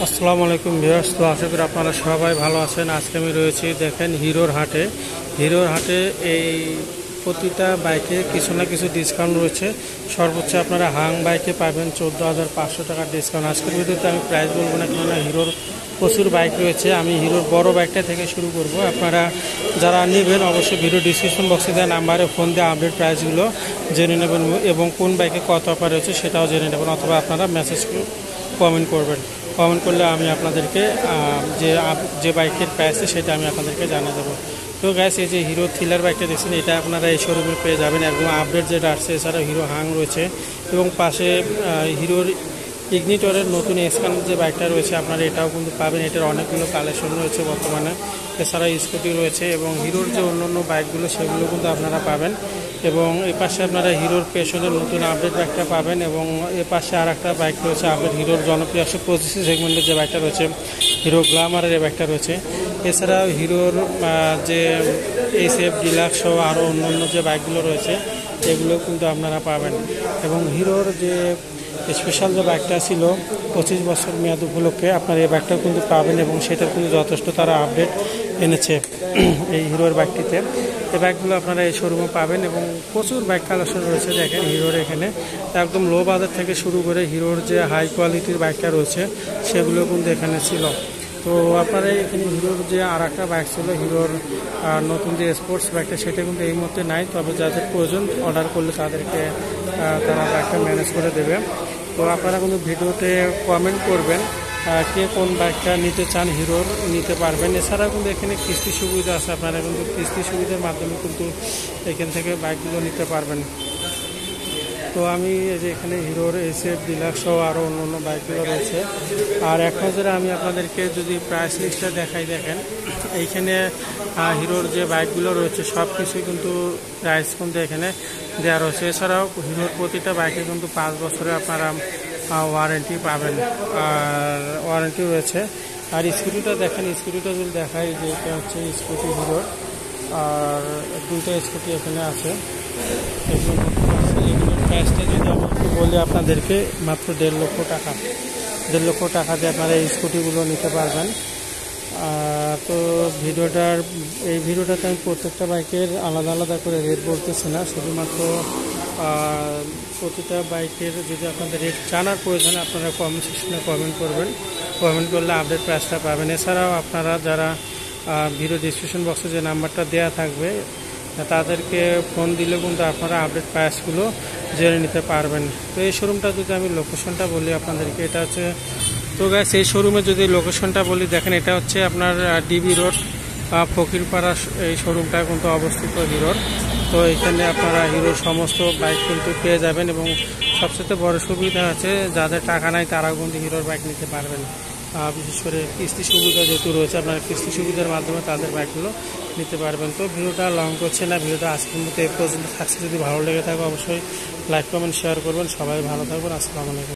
আসসালামু আলাইকুম ভিউয়ার্স। তো আশা করি আপনারা সবাই ভালো আছেন। আজকে আমি রয়েছি দেখেন হিরোর হাটে। হিরোর হাটে এই প্রতিটা বাইকে কিছু না কিছু ডিসকাউন্ট রয়েছে। সর্বোচ্চ আপনারা হাং বাইকে পাবেন 14,500 টাকার ডিসকাউন্ট। আজকের ভিডিওতে আমি প্রাইস বলবো না, কেননা হিরোর প্রচুর বাইক রয়েছে। আমি হিরোর বড় বাইকটা থেকে শুরু করব। আপনারা যারা নেবেন অবশ্যই ভিডিও ডিসক্রিপশন বক্সে দেওয়া নাম্বারে ফোন দিয়ে আপডেট প্রাইসগুলো জেনে নেবেন এবং কোন বাইকে কত অফার রয়েছে সেটাও জেনে নেবেন, অথবা আপনারা মেসেজ কমেন্ট করবেন। কমেন্ট করলে আমি আপনাদেরকে যে বাইকের প্রাইস সেটা আমি আপনাদেরকে জানিয়ে দেবো। তো গ্যাস, এই যে হিরো থ্রিলার বাইকটা দেখছেন, এটা আপনারা এই শোরুমে পেয়ে যাবেন। একদম আপডেট যেটা আসছে। এছাড়াও হিরো হাং রয়েছে এবং পাশে হিরোর ইগনিটরের নতুন এসকান যে বাইকটা রয়েছে আপনারা এটাও কিন্তু পাবেন। এটার অনেকগুলো কালেকশন রয়েছে বর্তমানে। এছাড়া স্কুটি রয়েছে এবং হিরোর যে অন্যান্য বাইকগুলো সেগুলো কিন্তু আপনারা পাবেন। এবং এই পাশে আপনারা হিরোর পেশনের নতুন আপডেট বাইকটা পাবেন। এবং এ পাশে আর একটা বাইক রয়েছে আপডেট হিরোর জনপ্রিয় 125 সেগমেন্টের যে বাইকটা রয়েছে, হিরো গ্ল্যামারের এই বাইকটা রয়েছে। এছাড়াও হিরোর যে SF ডিলাক্স সহ আরও অন্যান্য যে বাইকগুলো রয়েছে এগুলো কিন্তু আপনারা পাবেন। এবং হিরোর যে স্পেশাল যে বাইকটা ছিল 25 বছর মেয়াদ উপলক্ষে আপনারা এই বাইকটাও কিন্তু পাবেন এবং সেটার কিন্তু যথেষ্ট তারা আপডেট এনেছে এই হিরোর বাইকটিতে। এই বাইকগুলো আপনারা এই শোরুমে পাবেন এবং প্রচুর বাইক কালেকশন রয়েছে। দেখেন হিরোর এখানে একদম লো বাজার থেকে শুরু করে হিরোর যে হাই কোয়ালিটির বাইকটা রয়েছে সেগুলো কিন্তু এখানে ছিল। তো আপনারা এখানে হিরোর যে আর একটা বাইক ছিল হিরোর নতুন যে স্পোর্টস বাইকটা সেটা কিন্তু এই মুহূর্তে নাই, তবে যাদের প্রয়োজন অর্ডার করলে তাদেরকে তারা বাইকটা ম্যানেজ করে দেবে। তো আপনারা কিন্তু ভিডিওতে কমেন্ট করবেন কে কোন বাইকটা নিতে চান, হিরোর নিতে পারবেন। এছাড়াও কিন্তু এখানে কিস্তি সুবিধা আছে, আপনারা কিন্তু কিস্তি সুবিধার মাধ্যমে কিন্তু এখান থেকে বাইকগুলো নিতে পারবেন। তো আমি এই যে এখানে হিরোর SF ডিলাক্স সহ আরও অন্য অন্য বাইকগুলো রয়েছে। আর এক নজরে আমি আপনাদেরকে যদি প্রাইস লিস্টটা দেখাই, দেখেন এইখানে হিরোর যে বাইকগুলো রয়েছে সব কিছুই কিন্তু প্রাইস কিন্তু এখানে দেওয়া রয়েছে। এছাড়াও হিরোর প্রতিটা বাইকে কিন্তু 5 বছরে আপনারা ওয়ারেন্টি পাবেন, আর ওয়ারেন্টি রয়েছে। আর স্কুটিটা দেখেন, স্কুটিটা যদি দেখাই যে এটা হচ্ছে স্কুটি হিরোর, আর দুইটা স্কুটি এখানে আছে। এগুলোর প্রাইসটা যদি আমি একটু বলি আপনাদেরকে, মাত্র 1.5 লক্ষ টাকা। 1.5 লক্ষ টাকা দিয়ে আপনারা এই স্কুটিগুলো নিতে পারবেন। তো এই ভিডিওটাতে আমি প্রত্যেকটা বাইকের আলাদা আলাদা করে রেট বলতেছি না, শুধুমাত্র প্রতিটা বাইকের যদি আপনাদের রেট জানার প্রয়োজন আপনারা কমেন্ট সেকশনে কমেন্ট করবেন। কমেন্ট করলে আপডেট প্রাইসটা পাবেন। এছাড়াও আপনারা যারা ভিডিও ডিসক্রিপশন বক্সে যে নাম্বারটা দেওয়া থাকবে তাদেরকে ফোন দিলে কিন্তু আপনারা আপডেট প্রাইসগুলো জেনে নিতে পারবেন। তো এই শোরুমটা যদি আমি লোকেশনটা বলি আপনাদেরকে, এটা হচ্ছে, তো গ্যাস এই শোরুমে যদি লোকেশনটা বলি, দেখেন এটা হচ্ছে আপনার DB রোড ফকিরপাড়া। এই শোরুমটা কিন্তু অবস্থিত হিরোর। তো এখানে আপনারা হিরোর সমস্ত বাইক কিন্তু পেয়ে যাবেন এবং সবচেয়ে বড় সুবিধা আছে যাদের টাকা নাই তারাও কিন্তু হিরোর বাইক নিতে পারবেন। বিশেষ করে কিস্তি সুবিধা যেহেতু রয়েছে, আপনারা কিস্তি সুবিধার মাধ্যমে তাদের বাইকগুলো নিতে পারবেন। তো ভিডিওটা লং করছে না, ভিডিওটা আজকের মতো এই পর্যন্ত থাকছে। যদি ভালো লেগে থাকে অবশ্যই লাইক কমেন্ট শেয়ার করবেন। সবাই ভালো থাকবেন। আসসালামু আলাইকুম।